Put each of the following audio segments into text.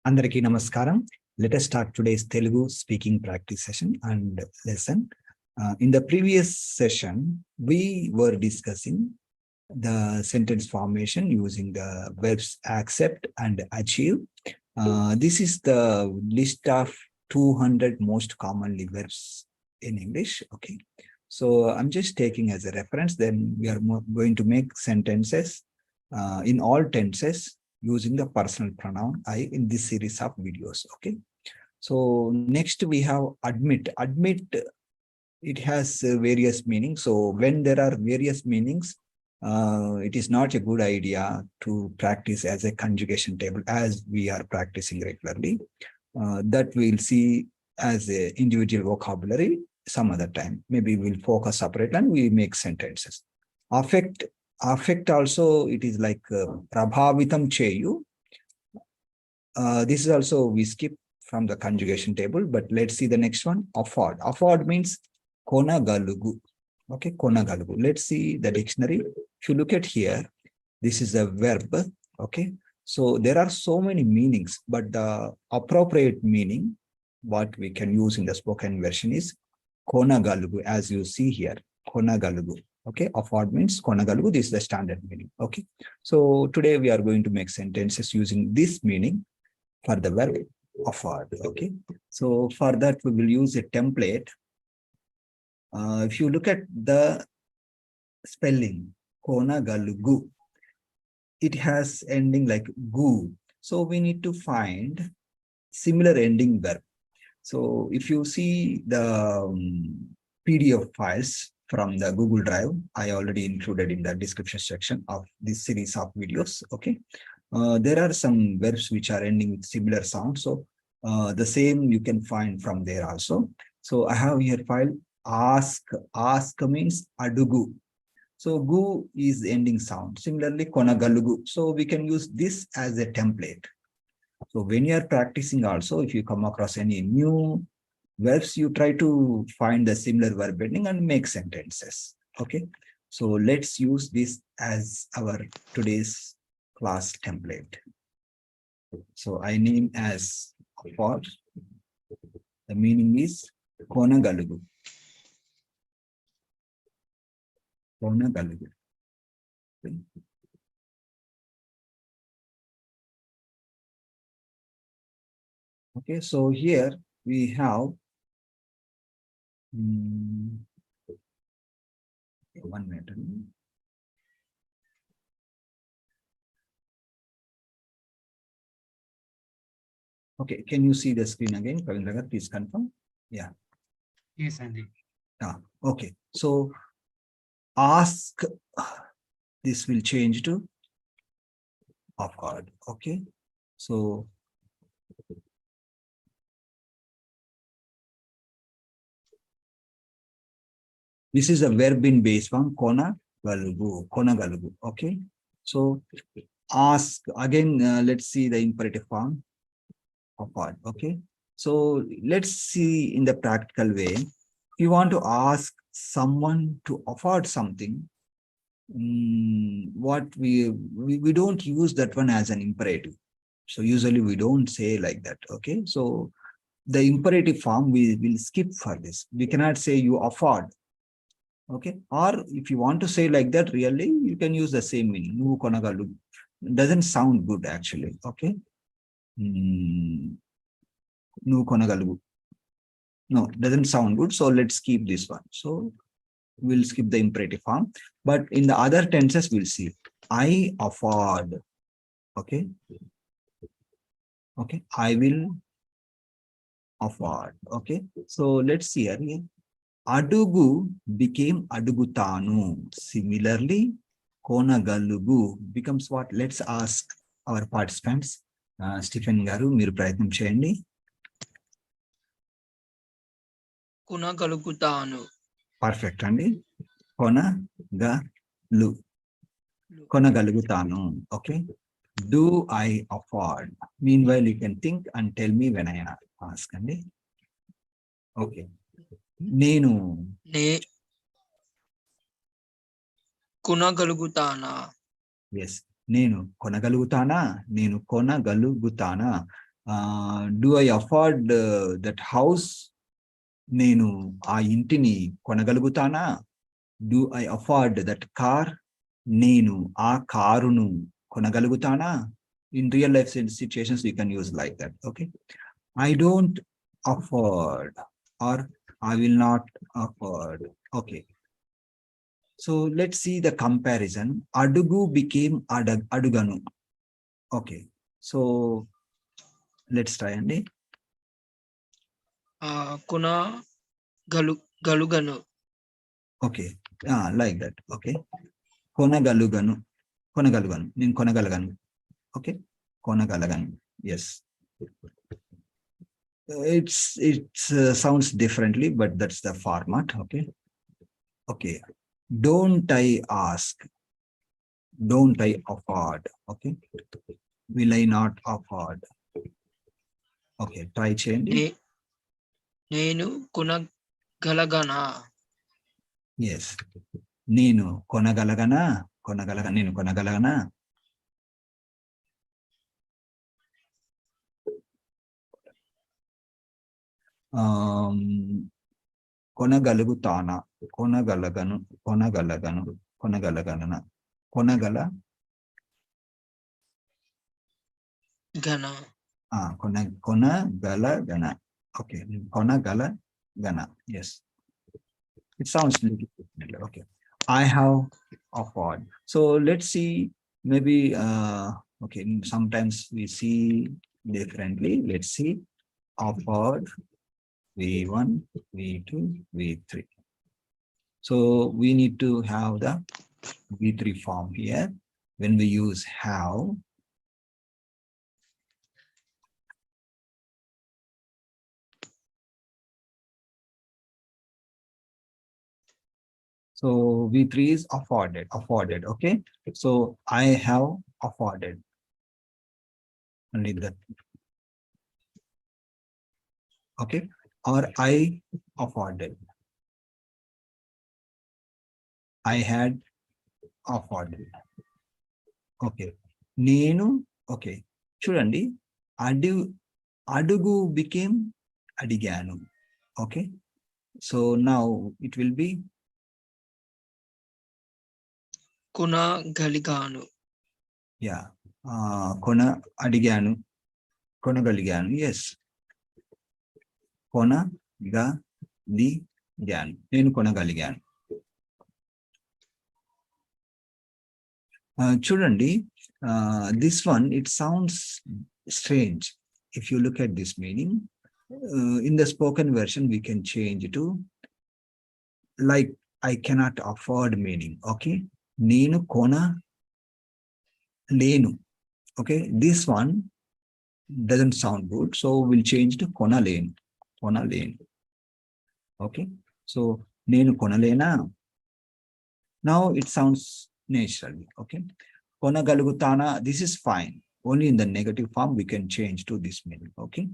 Andariki Namaskaram. Let us start today's Telugu speaking practice session and lesson. In the previous session, we were discussing the sentence formation using the verbs accept and achieve. This is the list of 200 most commonly verbs in English. Okay. So I'm just taking as a reference, then we are going to make sentences in all tenses using the personal pronoun I in this series of videos. Okay. So next we have admit. Admit, it has various meanings. So when there are various meanings, it is not a good idea to practice as a conjugation table as we are practicing regularly. That we'll see as a individual vocabulary some other time. Maybe we'll focus separate and we make sentences. Affect also, it is like prabhavitam cheyu. This is also we skip from the conjugation table, but let's see the next one. Afford. Afford means konagalugu. Okay, konagalugu. Let's see the dictionary. If you look at here, this is a verb. Okay, so there are so many meanings, but the appropriate meaning what we can use in the spoken version is konagalugu, as you see here, konagalugu. Okay, afford means konagalugu. This is the standard meaning. Okay, so today we are going to make sentences using this meaning for the verb afford. Okay, so for that we will use a template. If you look at the spelling konagalugu, it has ending like gu. So we need to find similar ending verb. So if you see the PDF files from the Google Drive, I already included in the description section of this series of videos. Okay, there are some verbs which are ending with similar sound. So the same you can find from there also. So I have here file ask. Ask means adugu. So gu is ending sound. Similarly, konagalugu. So we can use this as a template. So when you are practicing also, if you come across any new verbs, you try to find the similar verb ending and make sentences. Okay. So let's use this as our today's class template. So I name as for. The meaning is konagalugu. Konagalugu. Okay, so here we have one minute. Okay, can you see the screen again? Praveen, please confirm. Yeah. Yes, Andy. Okay, so ask, this will change to afford. Okay, so this is a verb in base form konagalugu. Okay, so ask again. Let's see the imperative form afford. Okay, so let's see in the practical way. You want to ask someone to afford something. What we don't use that one as an imperative. So usually we don't say like that. Okay, so the imperative form we will skip for this. We cannot say you afford. Okay, or if you want to say like that, really you can use the same meaning. Nu konagalugu doesn't sound good actually. Okay, nu konagalugu, no, doesn't sound good. So let's keep this one. So we'll skip the imperative form, but in the other tenses we'll see I afford. Okay, okay, I will afford. Okay, so let's see here. Adugu became adugutanu. Similarly, konagalugu becomes what? Let's ask our participants. Stephen garu, మీరు ప్రయత్నం చేయండి. కొనగలుగుతాను. Perfect అండి. కొనగలుగుతాను. Okay. Do I afford? Meanwhile, you can think and tell me when I ask. Andy. Okay. నేను కొనగలుగుతానా. Yes, నేను కొనగలుగుతానా. నేను కొనగలుగుతానా. Do I afford that house? నేను ఆ ఇంటిని కొనగలుగుతానా? Do I afford that car? నేను ఆ కారును కొనగలుగుతానా? In real life situations, we can use like that. Okay. I don't afford, or I will not afford. Okay. So let's see the comparison. Adugu became aduganu. Okay. So let's try and కున గలుగను. okay. Like that. Okay. కొనగలుగను. కొనగలుగను. నేను కొనగలగను. Okay. కొనగలగను. Yes. It sounds differently, but that's the format. Okay. Okay. Don't I ask? Don't I afford? Okay. Will I not afford? Okay. Try changing. నేను కొనగలగనా. Yes. నేను కొనగలగనా? నేను కొనగలగనా? కొనగలుగుతానా? కొనగలగను. కొనగలగన. గణ. కొనగలగన. Okay. కొనగలగన. Yes. It sounds little different. Okay. I have afford. So let's see. Maybe okay. Sometimes we see differently. Let's see. Afford V1, V2, V3. So we need to have the V3 form here. When we use have, so V3 is afforded. Okay. So I have afforded. Only that. Okay. Or I afforded. I had afforded. Okay. నేను okay. చూడండి. అడుగు became అడిగాను. Okay. So now it will be కొనగలిగాను. yeah. అడిగాను. కొనగలిగాను. Yes. కొనగలిగాను. నేను కొనగలిగాను. చూడండి. This one, it sounds strange. If you look at this meaning, in the spoken version, we can change to like I cannot afford meaning. Okay. నేను కొనలేను. Okay. This one doesn't sound good. So we'll change to కొనలేను. Okay. So నేను కొనలేనా? Now it sounds natural. Okay. కొనగలుగుతానా? This is fine. Only in the negative form we can change to this meaning. Okay.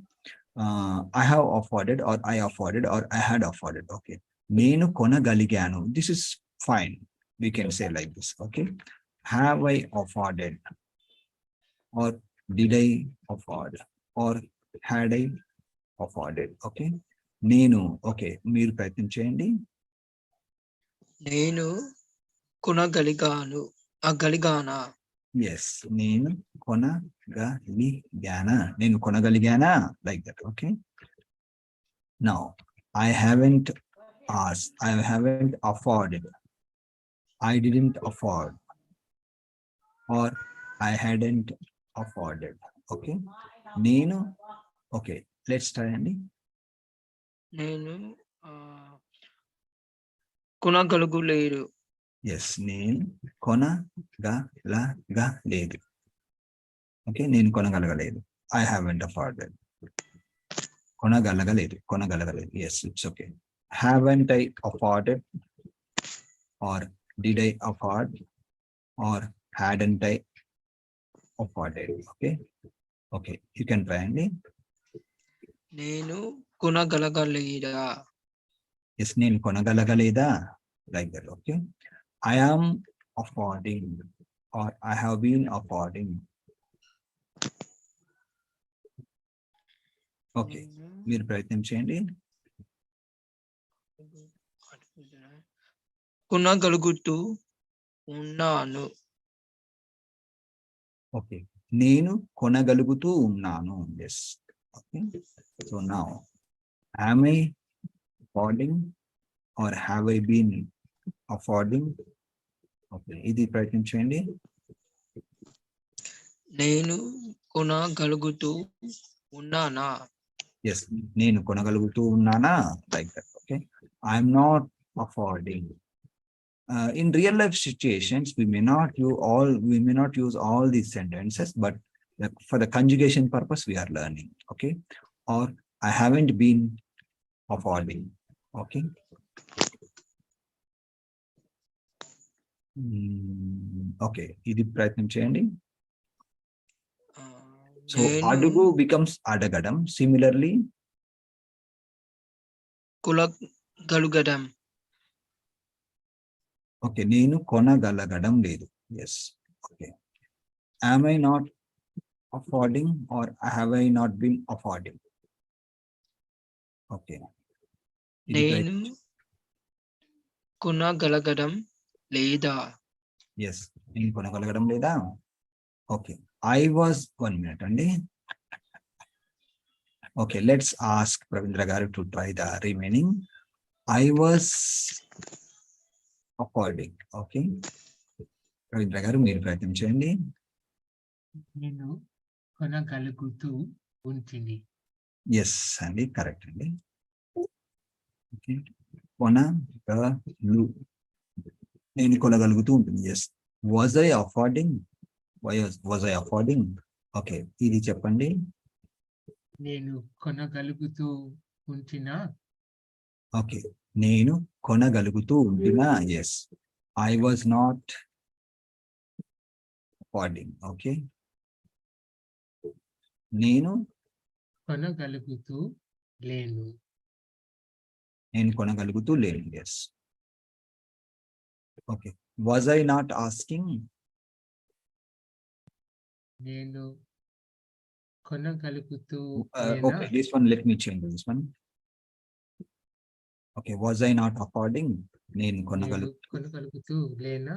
I have afforded, or I afforded, or I had afforded. Okay. నేను కొనగలిగాను. This is fine. We can say like this. Okay. Have I afforded? Or did I afford? Or had I afforded? Okay. నేను okay. మీరు ప్రయత్నం చేయండి. నేను కొనగలిగాను. గలిగానా. Yes. నేను కొనగలిగానా. Like that. Okay. Now I haven't asked. I haven't afforded. I didn't afford. Or I hadn't afforded. Okay. నేను okay. Let's try అండి. నేను కొనగలుగులేరు. Yes. నేను కొనగలగలేదు. ఓకే. నేను కొనగలగలేదు. I haven't afforded. కొనగలగలేదు. Yes, it's okay. Haven't I afforded? Or did I afford? Or hadn't I afforded? Okay. Okay. You can try అండి. నేను కొనగలగలేదా. Yes, నేను కొనగలగలేదా. Like that. Okay. I am affording, or I have been affording. Okay, మీరు ప్రయత్నం చేయండి. కొనగలుగుతూ ఉన్నాను. Okay, నేను కొనగలుగుతూ ఉన్నాను. Yes. Okay, so now am I affording or have I been affording? Okay, ఇది ప్రయత్నం చేయండి. నేను కొనగలుగుతూ ఉన్నానా. ఎస్, నేను కొనగలుగుతూ ఉన్నానా, like that. Okay, I'm not affording. In real life situations, we may not use all these sentences, but for the conjugation purpose, we are learning. Okay, or I haven't been affording. Okay. Okay, ఇది ప్రయత్నం చేయండి. So అడుగు becomes అడగడం. Similarly, కొనగలుగడం. Okay, నేను కొనగలగడం లేదు. Yes. Okay, am I not affording or have I not been affording? Okay, నేను కొనగలగడం లేదా. ఎస్, నేను కొనగలగడం లేదా. ఓకే, ఐ వాజ్ 1 minute అండి. Okay, let's ask Pravindra garu to try the remaining. I was affording. Okay, Ravindra garu మీరు ప్రయత్నం చేయండి. నేను కొనగలుగుతూ ఉంటుంది. ఎస్ అండి, కరెక్ట్ అండి. ఓకే, కొనగలు, నేను కొనగలుగుతూ ఉంటుంది. Yes. Was I affording? Was I affording? Okay, ఇది చెప్పండి. నేను కొనగలుగుతూ ఉంటినా. ఓకే, నేను కొనగలుగుతూ ఉంటున్నా. Yes, I was not affording. Okay, నేను కొనగలుగుతూ లేను. నేను కొనగలుగుతూ లేను. Yes. Okay, was I not asking? నేను కొనగలుగుతూ Okay, this one, let me change this one. Okay, was I not affording? నేను కొనగలుగుతూ లేనా.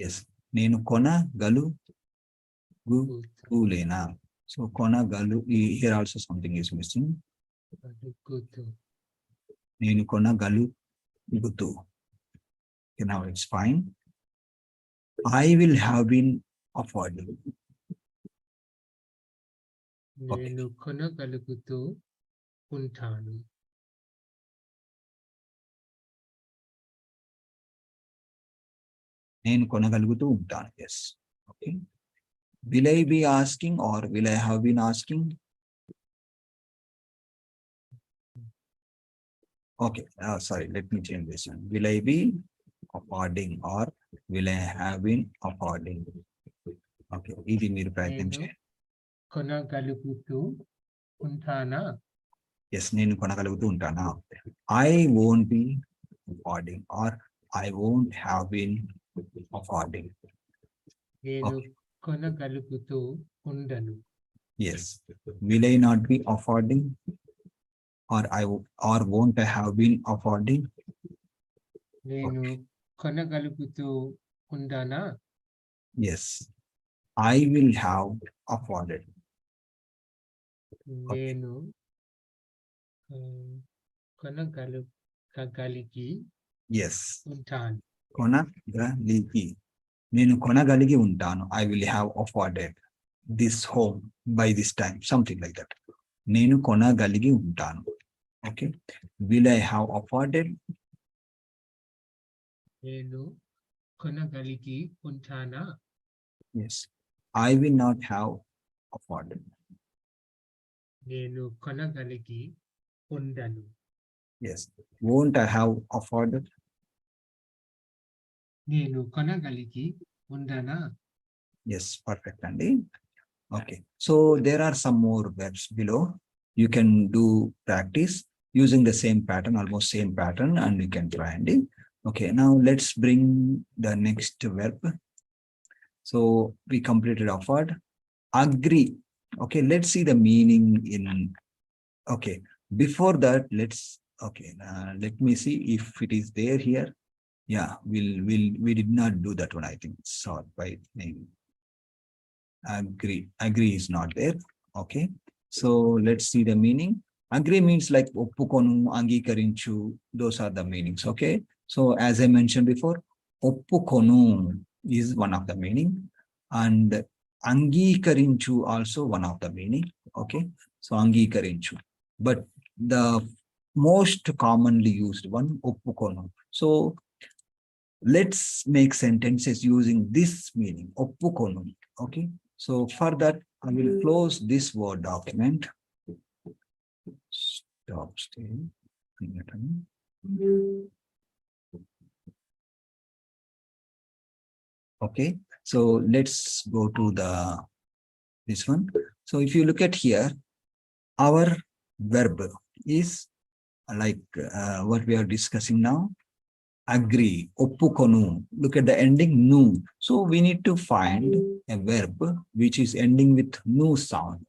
ఎస్, నేను కొనగలుగుతూ లేనా. సో కొనగలు, here also something is missing. నేను కొనగలుగుతూ. Okay, now it's fine. I will have been affording. నేను కొనగలుగుతూ ఉంటాను. నేను కొనగలుగుతూ ఉంటాను. Yes. Okay, will I be asking or will I have been asking? Okay, sorry, let me change this one. Will I be affording or will I have been affording? Okay, ఇది మీరు ప్రయత్నం చేయండి. కొనగలుగుతూ ఉంటానా. ఎస్, నేను కొనగలుగుతూ ఉంటానా. I won't be affording or I won't have been affording. నేను కొనగలుగుతూ ఉండను. Yes, will I not be affording or won't I have been affording? నేను కొనగలుగుతూ ఉండనా. Yes, I will have afforded. నేను కొనగలిగి Yes, ఉంటాను. కొనగలిగి, నేను కొనగలిగి ఉంటాను. I will have afforded this home by this time, something like that. నేను కొనగలిగి ఉంటాను. Okay, will I have afforded? నేను కొనగలిగి ఉంటానా. Yes, I will not have afforded. నేను కొనగలిగి ఉండను. Yes, won't I have afforded? నేను కొనగలిగి ఉండనా. Yes, perfect అండి. Okay, so there are some more verbs below. You can do practice using the same pattern, almost same pattern, and you can try and okay, now let's bring the next verb. So we completed afford. Agree. Okay, let's see the meaning in Okay. Before that, let me see if it is there here. Yeah, we did not do that one, I think. Sort by name. Agree is not there. Okay. So let's see the meaning. Agree means like oppukonu, angikarinchu. Those are the meanings. Okay. So as I mentioned before, oppukonu is one of the meaning, and angikarinchu also one of the meaning. Okay. So angikarinchu. But the most commonly used one, oppukonu. So let's make sentences using this meaning, oppukonu. Okay. So for that, I will close this Word document. Stop staying. Okay. So let's go to this one. So if you look at here, our verb is like what we are discussing now. Agree, oppukonu. Look at the ending nu. So we need to find a verb which is ending with nu sound.